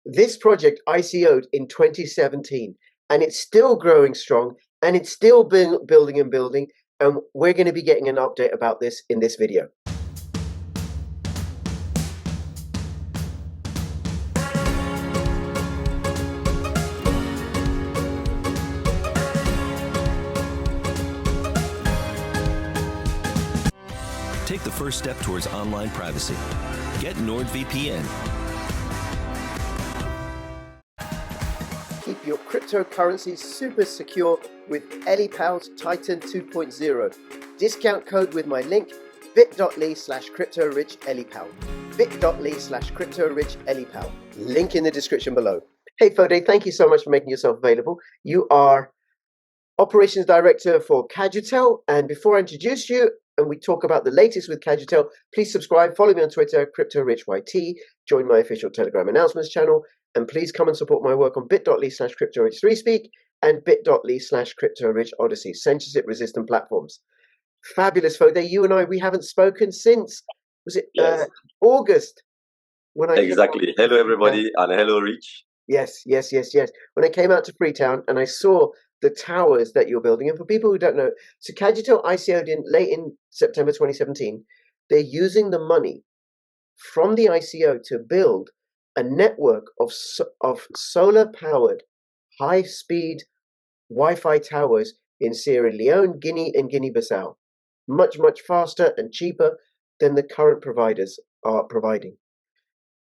This project ICO'd in 2017, and it's still growing strong, and it's still building and building, and we're going to be getting an update about this in this video. Take the first step towards online privacy. Get NordVPN. Keep your cryptocurrency super secure with EliPal's Titan 2.0. Discount code with my link bit.ly/CryptoRichEliPal. bit.ly/CryptoRichEliPal. Link in the description below. Hey Foday, thank you so much for making yourself available. You are Operations Director for Cajutel, and before I introduce you and we talk about the latest with Cajutel, please subscribe, follow me on Twitter, CryptoRichYT, join my official Telegram announcements channel, and please come and support my work on bit.ly/CryptoRich3Speak and bit.ly/CryptoRichOdyssee, censorship resistant platforms. Fabulous, Foday. You and I, we haven't spoken since, was it August? When I exactly. Hello everybody, and hello Rich. Yes. When I came out to Freetown and I saw the towers that you're building, and for people who don't know, so Cajutel ICO'd late in September 2017. They're using the money from the ICO to build a network of solar-powered, high-speed Wi-Fi towers in Sierra Leone, Guinea and Guinea Bsissau, much faster and cheaper than the current providers are providing.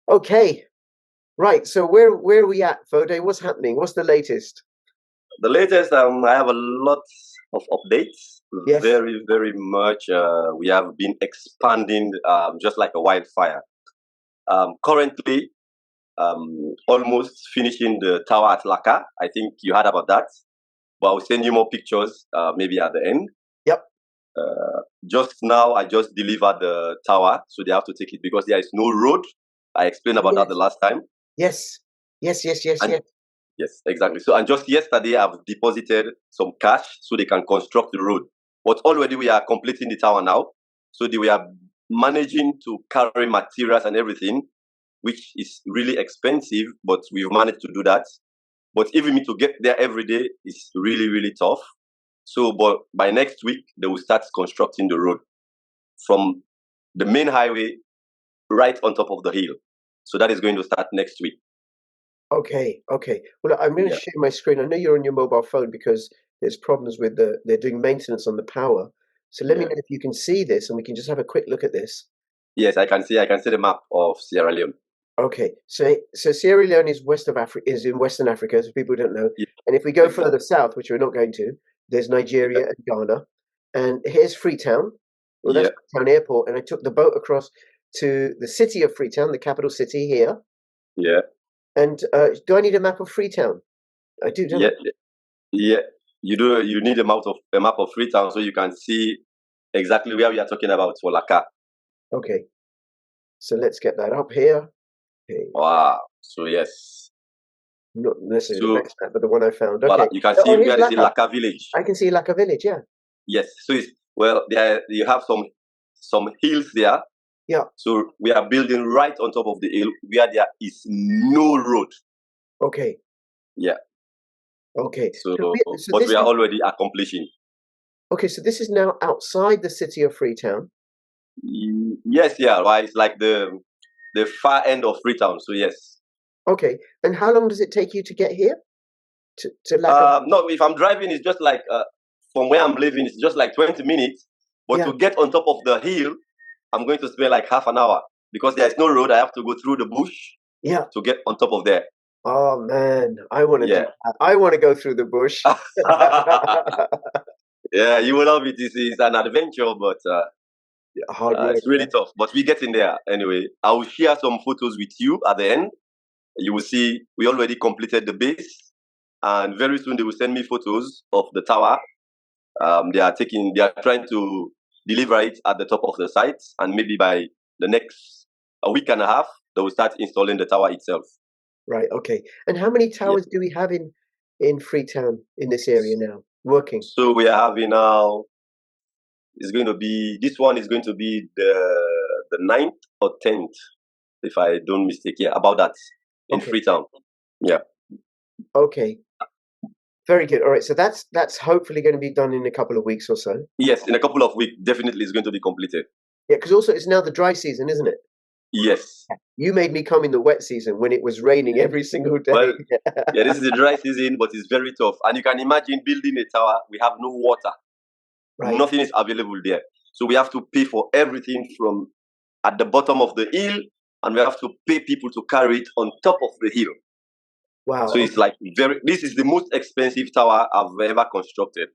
Okay, right. So where are we at, Foday? What's happening? What's the latest? The latest, I have a lot of updates. Yes. Very much. We have been expanding just like a wildfire. Currently, almost finishing the tower at Laka. I think you heard about that. But I'll send you more pictures maybe at the end. Yep. Just now, I just delivered the tower, so they have to take it because there is no road. I explained about that the last time. Yes, exactly. So, and just yesterday, I've deposited some cash so they can construct the road. But already we are completing the tower now. So we are managing to carry materials and everything, which is really expensive, but we've managed to do that. But even me to get there every day is really tough. So, but by next week, they will start constructing the road from the main highway right on top of the hill. So that is going to start next week. Okay. Well, I'm going to share my screen. I know you're on your mobile phone because there's problems with they're doing maintenance on the power. So let me know if you can see this, and we can just have a quick look at this. Yes, I can see the map of Sierra Leone. Okay, so Sierra Leone is is in Western Africa, so people don't know. Yeah. And if we go further south, which we're not going to, there's Nigeria and Ghana, and here's Freetown. Well, that's Freetown Airport, and I took the boat across to the city of Freetown, the capital city here. Yeah. And do I need a map of Freetown? I do. Don't I? Yeah. You do. You need a map of Freetown so you can see exactly where we are talking about for Laka. Okay. So let's get that up here. Okay. Wow. So yes. Not necessarily the next map, but the one I found. Okay. Voilà. You can see where is the Laka village. I can see Laka village. Yeah. Yes. So there you have some hills there. Yeah. So we are building right on top of the hill where there is no road. Okay. Yeah. Okay. But we are already accomplishing. Okay, so this is now outside the city of Freetown. Yes, right. It's like the far end of Freetown. So yes. Okay. And how long does it take you to get here? To Laka? No, if I'm driving, it's just like from where I'm living, it's just like 20 minutes. But to get on top of the hill, I'm going to spend like half an hour because there is no road. I have to go through the bush to get on top of there. Oh man, I want to do that. I want to go through the bush. Yeah, you will love it. It's an adventure, but hard work. It's really tough. But we get in there anyway. I will share some photos with you at the end. You will see we already completed the base, and very soon they will send me photos of the tower. They are trying to deliver it at the top of the site, and maybe by the next week and a half, they will start installing the tower itself. Right. Okay. And how many towers do we have in Freetown in this area now working? So we are having now. This one is going to be the 9th or 10th, if I don't mistake. Yeah, about that. in Okay. Freetown. Yeah. Okay. Very good. All right. So that's hopefully going to be done in a couple of weeks or so. Yes, in a couple of weeks, definitely it's going to be completed. Yeah, because also it's now the dry season, isn't it? Yes. You made me come in the wet season when it was raining every single day. Well, yeah, this is the dry season, but it's very tough. And you can imagine building a tower, we have no water. Right. Nothing is available there. So we have to pay for everything from at the bottom of the hill, and we have to pay people to carry it on top of the hill. Wow. So it's like this is the most expensive tower I've ever constructed.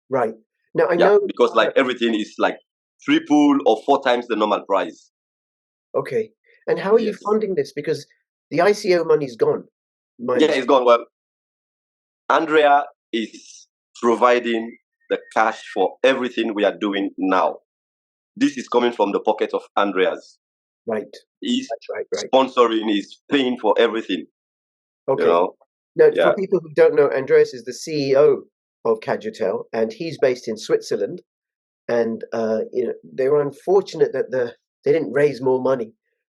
Right. Now I know because like everything is like 3 or 4 times the normal price. Okay. And how are you funding this? Because the ICO money's gone. Yeah, it's gone. Well, Andrea is providing the cash for everything we are doing now. This is coming from the pocket of Andrea's. Right. He's right. sponsoring, he's paying for everything. Okay. You know? Now, for people who don't know, Andreas is the CEO of Cajutel, and he's based in Switzerland. And they were unfortunate that they didn't raise more money,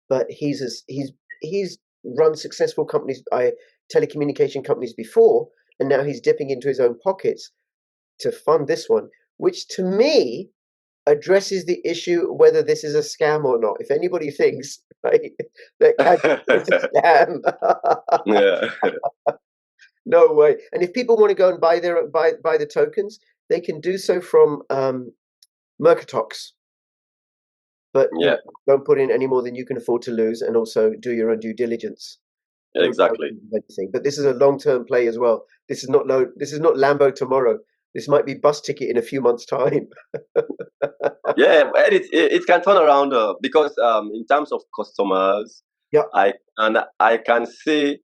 but he's run successful companies, telecommunication companies before, and now he's dipping into his own pockets to fund this one, which to me addresses the issue whether this is a scam or not. If anybody thinks that it's a scam, no way. And if people want to go and buy the tokens, they can do so from Mercatox. But don't put in any more than you can afford to lose, and also do your own due diligence. Exactly. But this is a long-term play as well. This is not Lambo tomorrow. This might be bus ticket in a few months' time. Yeah, it can turn around because in terms of customers, I can say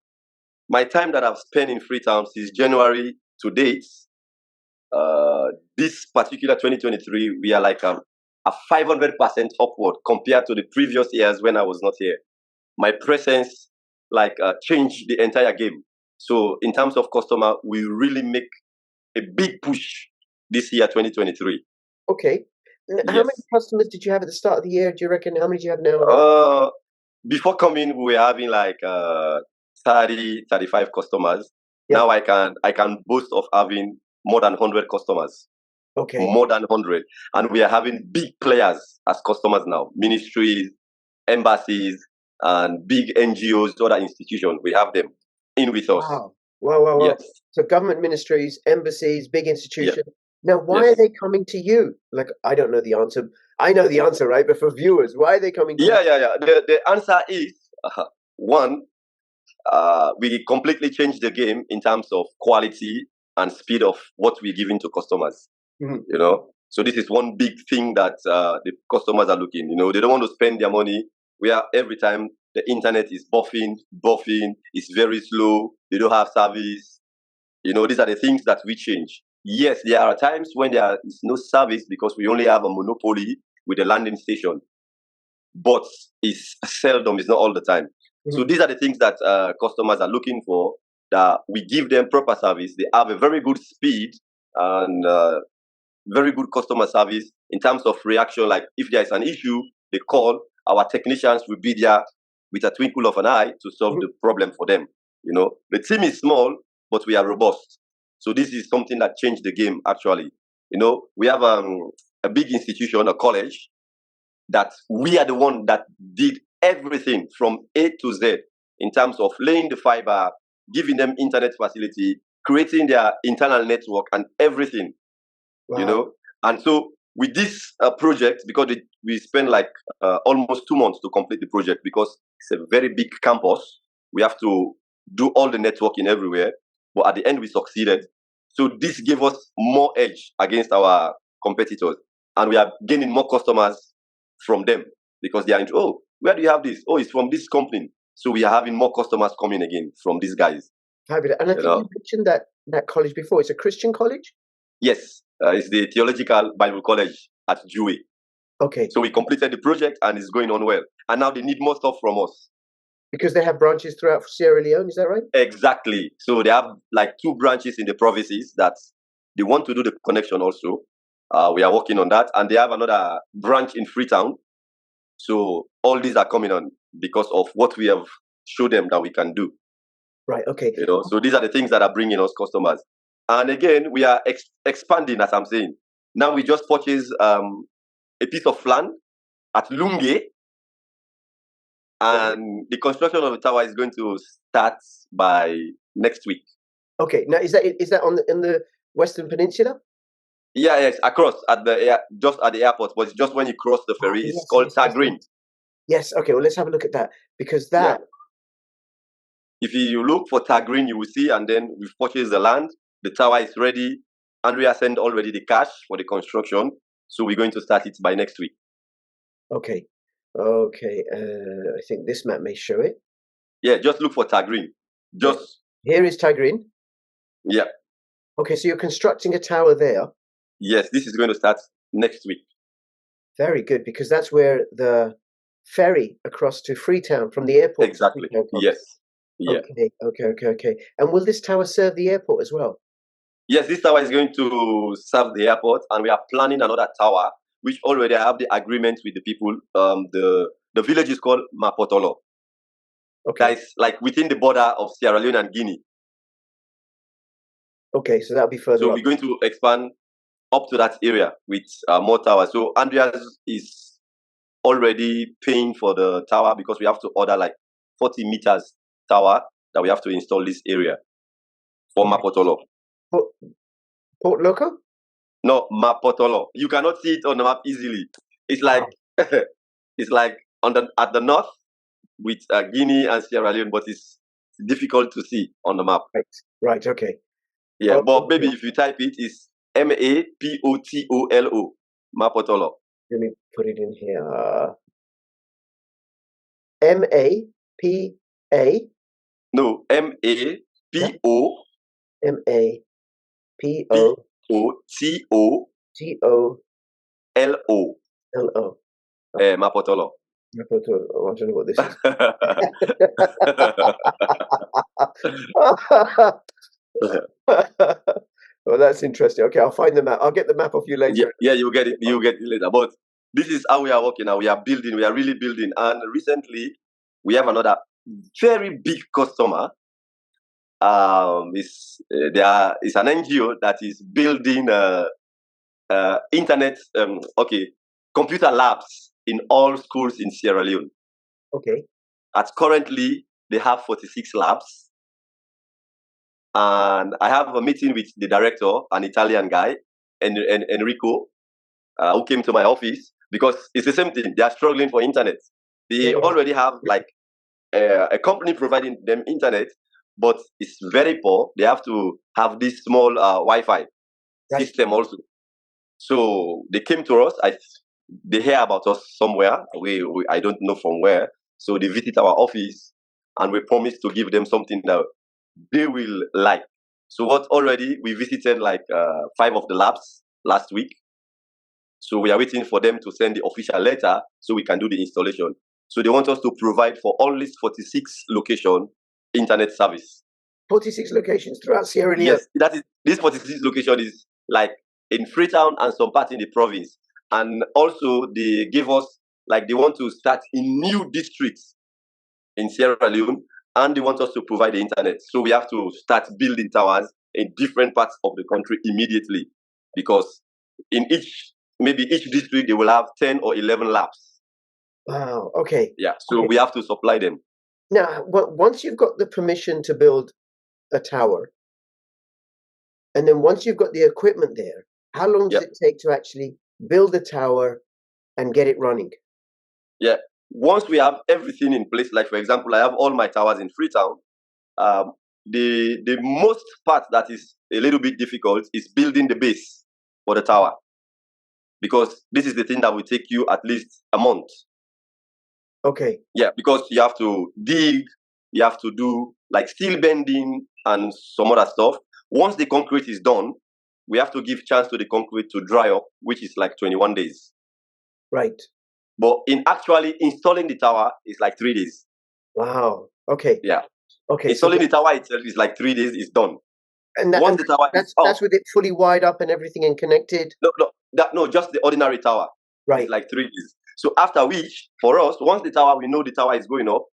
my time that I've spent in Freetown since January to date, this particular 2023, we are like a 500% upward compared to the previous years when I was not here. My presence changed the entire game. So in terms of customer, we really make a big push this year, 2023. Okay. How many customers did you have at the start of the year? Do you reckon? How many do you have now? Before coming, we were having 30, 35 customers. Now I can boast of having more than 100 customers. Okay. More than 100. And we are having big players as customers now. Ministries, embassies, and big NGOs, other institutions. We have them in with us. Wow. Yes. So government ministries, embassies, big institutions. Yeah. Now, why are they coming to you? Like, I don't know the answer. I know the answer, right? But for viewers, why are they coming to you? Yeah. The answer is, one, we completely changed the game in terms of quality and speed of what we're giving to customers. Mm-hmm. So this is one big thing that the customers are looking. They don't want to spend their money where every time the internet is buffing, it's very slow, they don't have service. These are the things that we change. Yes, there are times when there is no service because we only have a monopoly with a landing station, but it's seldom, it's not all the time. Mm-hmm. So these are the things that customers are looking for, that we give them proper service. They have a very good speed and very good customer service in terms of reaction. Like if there is an issue, they call, our technicians will be there with a twinkle of an eye to solve the problem for them. The team is small, but we are robust. So this is something that changed the game, actually. We have a big institution, a college, that we are the one that did everything from A to Z in terms of laying the fiber, giving them internet facility, creating their internal network and everything. Wow. And so with this project, because we spent almost 2 months to complete the project, because it's a very big campus, we have to do all the networking everywhere. But at the end, we succeeded. So this gave us more edge against our competitors. And we are gaining more customers from them because they are into, where do you have this? It's from this company. So we are having more customers coming again from these guys. Fabulous. And I think you mentioned that college before. It's a Christian college? Yes. It's the Theological Bible College at Dewey. Okay. So we completed the project and it's going on well. And now they need more stuff from us. Because they have branches throughout Sierra Leone, is that right? Exactly. So they have 2 branches in the provinces that they want to do the connection also. We are working on that. And they have another branch in Freetown. So all these are coming on because of what we have show them that we can do. Right. Okay. So these are the things that are bringing us customers. And again, we are expanding, as I'm saying. Now we just purchased a piece of land at Lunge, and the construction of the tower is going to start by next week. Okay. Now, is that in the Western Peninsula? Yeah, yes, across just at the airport, but it's just when you cross the ferry. It's called Tagrin. Yes. Okay. Well, let's have a look at that, because that. Yeah. If you look for Tagrin, you will see, and then we've purchased the land. The tower is ready. Andrea sent already the cash for the construction, so we're going to start it by next week. Okay. Okay. I think this map may show it. Yeah, just look for Tagrin. Here is Tagrin. Yeah. Okay, so you're constructing a tower there. Yes, this is going to start next week. Very good, because that's where the ferry across to Freetown from the airport. Exactly. Yes. Yeah. Okay. And will this tower serve the airport as well? Yes, this tower is going to serve the airport, and we are planning another tower, which already I have the agreement with the people. The village is called Mapotolo. Okay. That is like within the border of Sierra Leone and Guinea. Okay, so that'll be further. So we're going to expand up to that area with more towers. So Andrea is already paying for the tower, because we have to order like 40 meters tower that we have to install this area for Mapotolo. Port Loco? No, Mapotolo. You cannot see it on the map easily. It's like it's like at the north with Guinea and Sierra Leone, but it's difficult to see on the map. Right. Okay. Yeah, but maybe if you type it, it's Mapotolo. Mapotolo. Let me put it in here. M-A-P-A. No, M-A-P-O. M-A-P-O. T-O. L-O. L-O. Mapotolo. Mapotolo. I want to know what this is. Oh, that's interesting. Okay, I'll find the map. I'll get the map off you later. Yeah, you'll get it. You'll get it later. But this is how we are working now. We are building. We are really building. And recently, we have another very big customer. It's an NGO that is building computer labs in all schools in Sierra Leone. Okay. Currently, they have 46 labs. And I have a meeting with the director, an Italian guy, Enrico, who came to my office, because it's the same thing. They are struggling for internet. They already have like a company providing them internet, but it's very poor. They have to have this small Wi-Fi system also. So they came to us. They hear about us somewhere. I don't know from where. So they visit our office, and we promised to give them something that they will like. So we visited like 5 of the labs last week. So we are waiting for them to send the official letter so we can do the installation. So they want us to provide for all these 46 location internet service. 46 locations throughout Sierra Leone? Yes, this 46 location is like in Freetown and some part in the province. And also they give us, like they want to start in new districts in Sierra Leone, and they want us to provide the internet. So we have to start building towers in different parts of the country immediately, because in each district, they will have 10 or 11 labs. Wow, okay. Yeah, so we have to supply them. Now, once you've got the permission to build a tower, and then once you've got the equipment there, how long does it take to actually build the tower and get it running? Yeah. Once we have everything in place, like for example, I have all my towers in Freetown, the most part that is a little bit difficult is building the base for the tower, because this is the thing that will take you at least a month. Okay. Yeah, because you have to dig, you have to do like steel bending and some other stuff. Once the concrete is done, we have to give chance to the concrete to dry up, which is like 21 days. Right. But in actually installing the tower is like 3 days. Wow. Okay. Yeah. Okay. Installing the tower itself is like 3 days. It's done. And once the tower that's with it fully wired up and everything and connected. No, just the ordinary tower. Right. It's like 3 days. So after which, for us, once we know the tower is going up,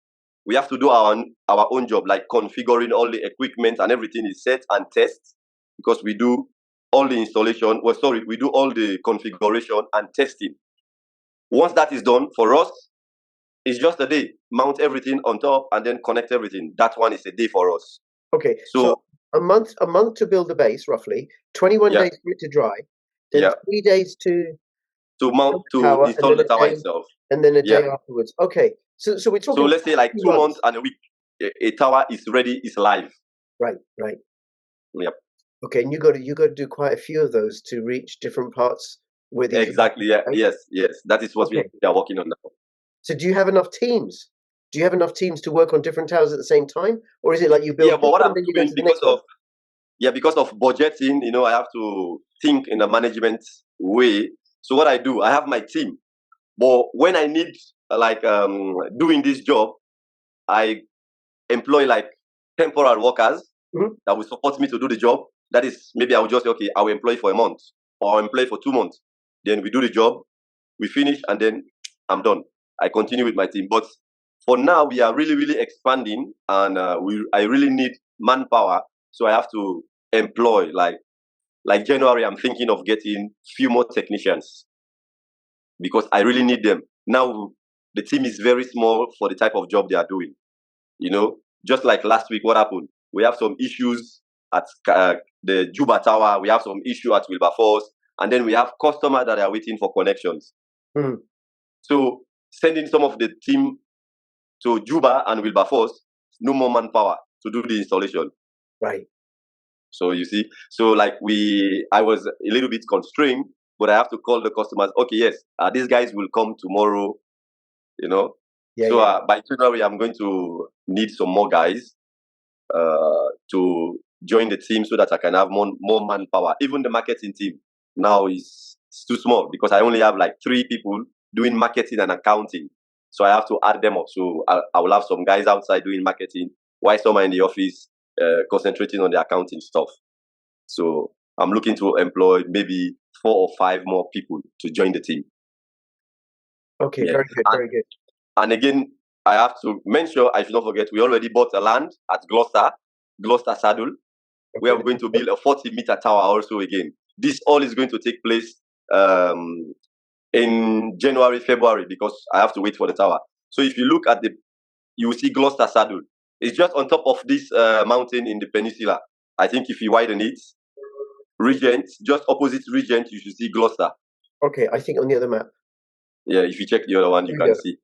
we have to do our own job, like configuring all the equipment and everything is set and test, because we do all the installation. Well, sorry, we do all the configuration and testing. Once that is done, for us, it's just a day. Mount everything on top and then connect everything. That one is a day for us. Okay, so a month to build the base, roughly 21 days for it to dry, then 3 days to mount, to tower, install the tower itself, and then a day afterwards. Okay, so we're talking. So let's say like 2 months and a week, a tower is ready, is live. Right. Yep. Okay, and you got to do quite a few of those to reach different parts with these. Exactly. Yeah. Right? Yes. That is what we are working on now. So do you have enough teams? Do you have enough teams to work on different towers at the same time, or is it like you build? Yeah, but what I'm doing, because of budgeting, I have to think in a management way. So what I do, I have my team, but when I need doing this job, I employ like temporary workers that will support me to do the job. That is, maybe I will just say, okay, I will employ for a month, or I'll employ for 2 months. Then we do the job, we finish, and then I'm done. I continue with my team. But for now, we are really, really expanding, and I really need manpower. So I have to employ, like January, I'm thinking of getting few more technicians, because I really need them. Now, the team is very small for the type of job they are doing. Just like last week, what happened? We have some issues at the Juba Tower. We have some issue at Wilberforce. And then we have customers that are waiting for connections. So sending some of the team to Juba and Wilberforce, no more manpower to do the installation. Right. So you see, I was a little bit constrained, but I have to call the customers. Okay, yes, these guys will come tomorrow, by January, I'm going to need some more guys to join the team so that I can have more manpower. Even the marketing team now is too small, because I only have like 3 people doing marketing and accounting. So I have to add them up. So I will have some guys outside doing marketing, while some are in the office concentrating on the accounting stuff. So I'm looking to employ maybe 4 or 5 more people to join the team. Okay, very good, very good. And again, I have to mention, I should not forget, we already bought a land at Gloucester Saddle. Okay. We are going to build a 40-meter tower also again. This all is going to take place in January, February, because I have to wait for the tower. So if you look at you will see Gloucester Saddle. It's just on top of this mountain in the peninsula. I think if you widen it, Regent, just opposite Regent, you should see Gloucester. Okay, I think on the other map. Yeah, if you check the other one, you can see.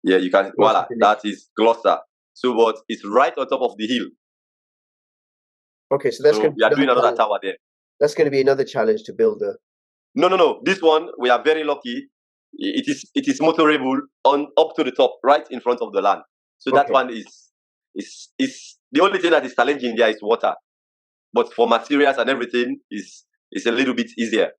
Yeah, you can. Voila, that is Gloucester. So, but it's right on top of the hill. Okay, so that's we are doing another tower there. That's going to be another challenge to build a. No. This one, we are very lucky. It is motorable up to the top, right in front of the land. So that one is the only thing that is challenging there is water. But for materials and everything is a little bit easier.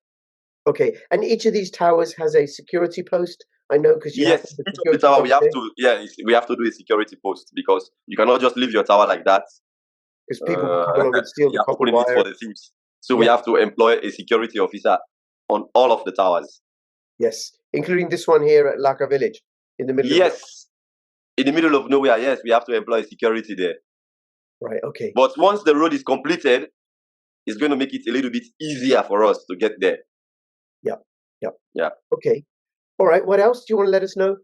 Okay, and each of these towers has a security post. I know, because each of the tower we have to do a security post, because you cannot just leave your tower like that. Because people will steal the copper wire. For the thieves. So we have to employ a security officer on all of the towers. Yes, including this one here at Laka Village in the middle. Yes, in the middle of nowhere. Yes, we have to employ security there. Right. Okay. But once the road is completed, it's going to make it a little bit easier for us to get there. Yeah. Okay. All right. What else do you want to let us know?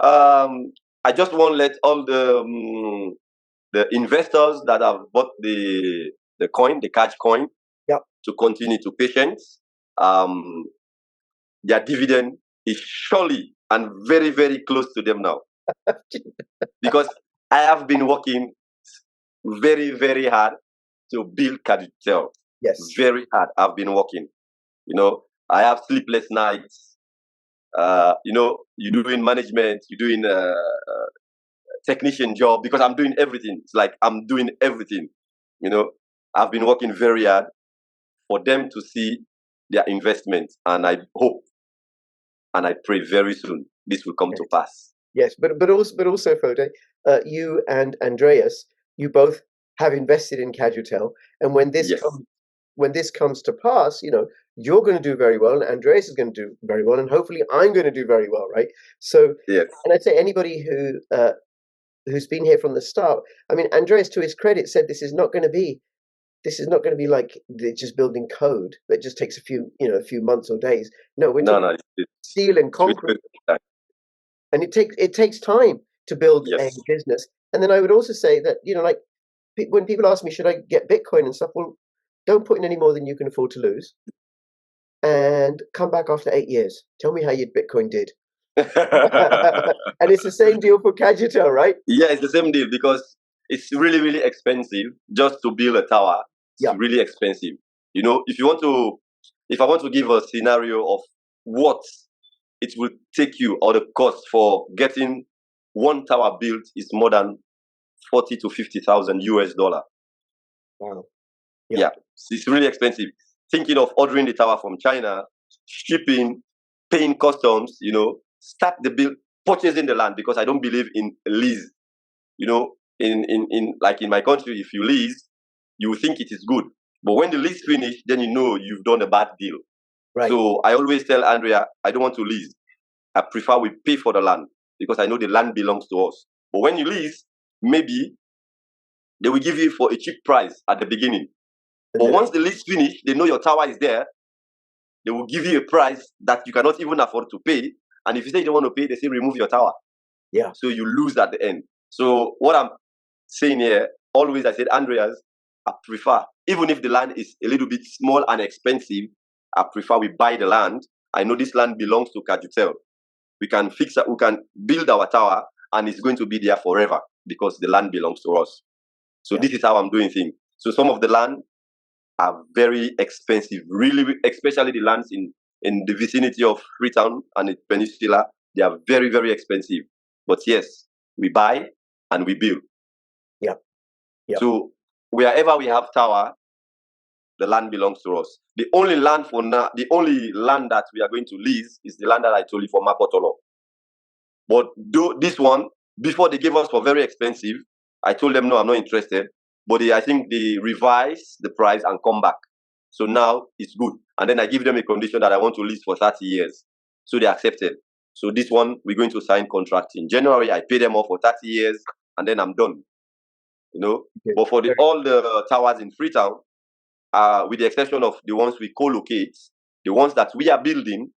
I just want to let all the investors that have bought the coin, the Cash coin, to continue to patience. Their dividend is surely and very, very close to them now. Because I have been working very, very hard to build Cajutel. Yes. Very hard. I've been working. I have sleepless nights. You're doing management, you're doing technician job, because I'm doing everything. It's like I'm doing everything. I've been working very hard for them to see their investment, and I hope and I pray very soon this will come to pass. Yes, but also Foday, you and Andreas, you both have invested in Cajutel, and when this comes to pass, you're going to do very well, and Andreas is going to do very well, and hopefully I'm going to do very well, right? So, and I'd say anybody who who's been here from the start. I mean, Andreas, to his credit, said this is not going to be like they're just building code that just takes a few months or days. No, we're talking steel and concrete, and it takes time to build a business. And then I would also say that like when people ask me, should I get Bitcoin and stuff? Well, don't put in any more than you can afford to lose, and come back after 8 years. Tell me how your Bitcoin did. And it's the same deal for Cajutel, right? Yeah, it's the same deal because it's really, really expensive just to build a tower. It's really expensive. If I want to give a scenario of what it will take you, or the cost for getting one tower built is more than 40 to 50,000 US dollar. Wow. Yeah, it's really expensive. Thinking of ordering the tower from China, shipping, paying customs, start the build, purchasing the land, because I don't believe in lease. In my country, if you lease, you think it is good. But when the lease finish, then you've done a bad deal. Right. So I always tell Andrea, I don't want to lease. I prefer we pay for the land because I know the land belongs to us. But when you lease, maybe they will give you for a cheap price at the beginning. But once the lease finish, they know your tower is there. They will give you a price that you cannot even afford to pay. And if you say you don't want to pay, they say remove your tower. Yeah. So you lose at the end. So what I'm saying here, always I said, Andreas, I prefer, even if the land is a little bit small and expensive, I prefer we buy the land. I know this land belongs to Cajutel. We can build our tower, and it's going to be there forever because the land belongs to us. So this is how I'm doing things. So some of the land are very expensive, really, especially the lands in the vicinity of Freetown and the Peninsula. They are very, very expensive. But yes, we buy and we build. Yeah. So wherever we have tower, the land belongs to us. The only land for now, the only land that we are going to lease is the land that I told you for Mapotolo. But this one, before they gave us for very expensive, I told them, no, I'm not interested. But I think they revise the price and come back. So now it's good. And then I give them a condition that I want to lease for 30 years. So they accepted. So this one, we're going to sign contract in January. I pay them off for 30 years, and then I'm done. Okay. But for all the towers in Freetown, with the exception of the ones we co-locate, the ones that we are building,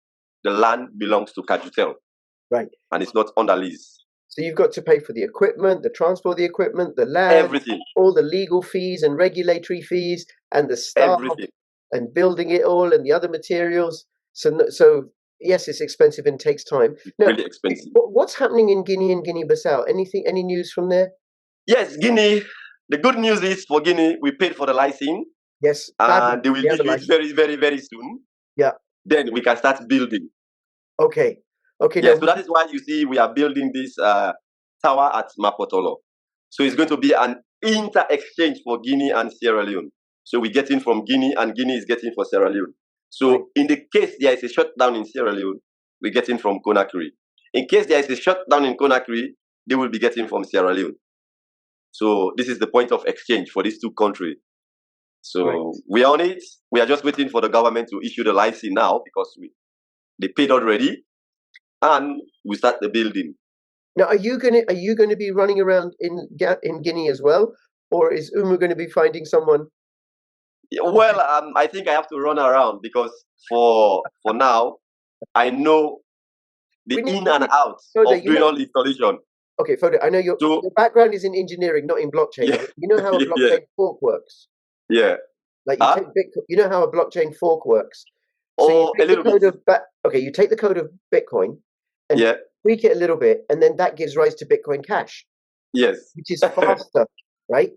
the land belongs to Cajutel. Right. And it's not under lease. So you've got to pay for the equipment, the transport of the equipment, the land, everything, all the legal fees and regulatory fees, and the staff, and building it all, and the other materials. So yes, it's expensive and takes time. Now, really expensive. What's happening in Guinea and Guinea Bsissau? Any news from there? Yes, Guinea. The good news is for Guinea, we paid for the license. Yes, and they will give it very, very, very soon. Yeah. Then we can start building. Okay. Yes, so that is why you see we are building this tower at Mapotolo. So it's going to be an inter-exchange for Guinea and Sierra Leone. So we're getting from Guinea, and Guinea is getting for Sierra Leone. So in the case there is a shutdown in Sierra Leone, we're getting from Conakry. In case there is a shutdown in Conakry, they will be getting from Sierra Leone. So this is the point of exchange for these two countries. So we are on it. We are just waiting for the government to issue the license now because they paid already, and we start the building. Now, are you going to be running around in Guinea as well, or is Umu going to be finding someone? Well, I think I have to run around because for now I know the in and out of doing all the installation. Okay, Foday, I know your background is in engineering, not in blockchain. Yeah. You know how a blockchain fork works. Yeah. Like you know how a blockchain fork works. So a little bit. You take the code of Bitcoin and tweak it a little bit, and then that gives rise to Bitcoin Cash. Yes. Which is faster, right?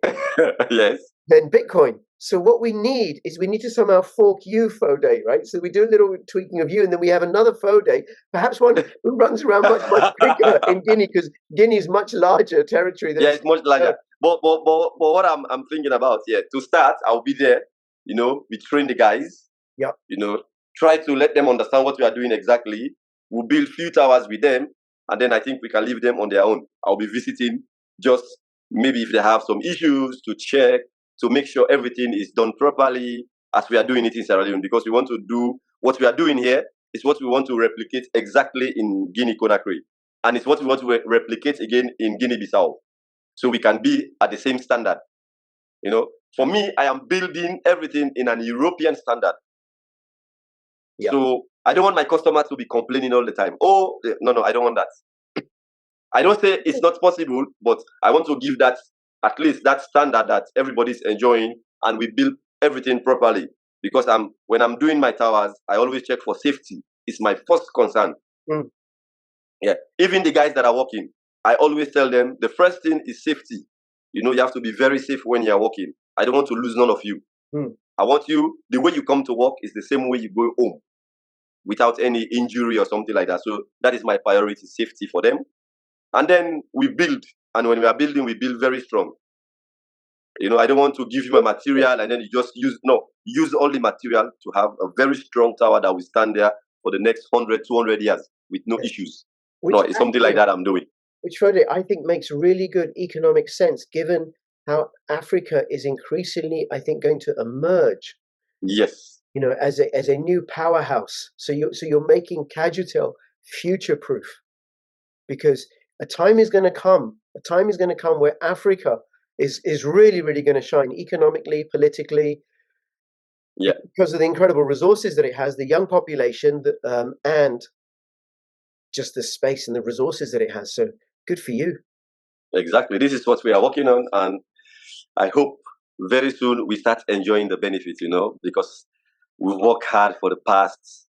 Yes. Than Bitcoin. So what we need to somehow fork you, Foday, right? So we do a little tweaking of you, and then we have another Foday, perhaps one who runs around much bigger in Guinea, because Guinea is much larger territory than it's much larger. But what I'm thinking about to start, I'll be there. We train the guys. Yeah. Try to let them understand what we are doing exactly. We'll build few towers with them, and then I think we can leave them on their own. I'll be visiting, just maybe if they have some issues, to check, to make sure everything is done properly as we are doing it in Sierra Leone, because we want to do what we are doing here is what we want to replicate exactly in Guinea Conakry, and it's what we want to replicate again in Guinea Bsissau. so we can be at the same standard. You know, for me, I am building everything in an European standard. Yeah. So I don't want my customers to be complaining all the time. Oh, no, I don't want that. I don't say it's not possible, but I want to give that, at least that standard that everybody's enjoying, and we build everything properly. Because when I'm doing my towers, I always check for safety. It's my first concern. Mm. Yeah. Even the guys that are working, I always tell them the first thing is safety. You know, you have to be very safe when you're working. I don't want to lose none of you. Mm. I want you, the way you come to work is the same way you go home, without any injury or something like that. So that is my priority, safety for them. And then we build. And when we are building, we build very strong. You know, I don't want to give you a material and then you just use all the material to have a very strong tower that will stand there for the next 100, 200 years with no issues. It's something like that I'm doing. Which, Foday, I think makes really good economic sense, given how Africa is increasingly, I think, going to emerge. Yes. You know, as a new powerhouse. So you're making Cajutel future-proof, because a time is going to come where Africa is really, really going to shine economically, politically, because of the incredible resources that it has, the young population, and just the space and the resources that it has. So good for you. Exactly. This is what we are working on, and I hope very soon we start enjoying the benefits, you know, because we've worked hard for the past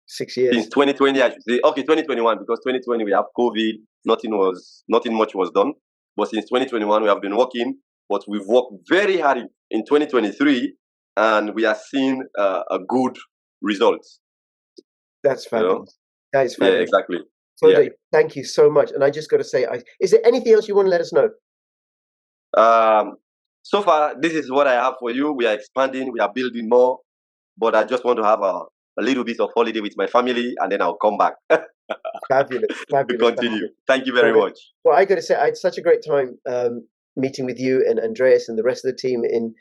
6 years. Since 2020, I should say. Okay, 2021, because 2020 we have COVID, nothing much was done. But since 2021, we have been working, but we've worked very hard in 2023, and we are seeing a good results. That's fabulous. You know? That is fabulous. Yeah, exactly. Foday, thank you so much. And I just got to say, is there anything else you want to let us know? So far, this is what I have for you. We are expanding, we are building more, but I just want to have a little bit of holiday with my family, and then I'll come back. Fabulous. To continue. Fabulous. Thank you very much. Well, I got to say, I had such a great time meeting with you and Andreas and the rest of the team in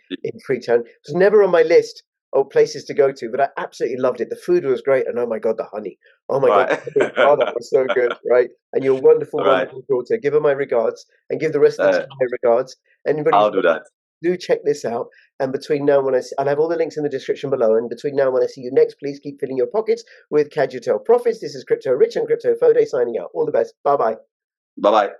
Freetown. It was never on my list of places to go to, but I absolutely loved it. The food was great, and oh my God, the honey. Oh my God, oh, that was so good, right? And your wonderful, wonderful daughter. Give her my regards, and give the rest of the team my regards. Anybody, I'll do that. Do check this out. And between now and when I'll have all the links in the description below. And between now and when I see you next, please keep filling your pockets with Cajutel profits. This is Crypto Rich and Crypto Foday signing out. All the best. Bye bye. Bye bye.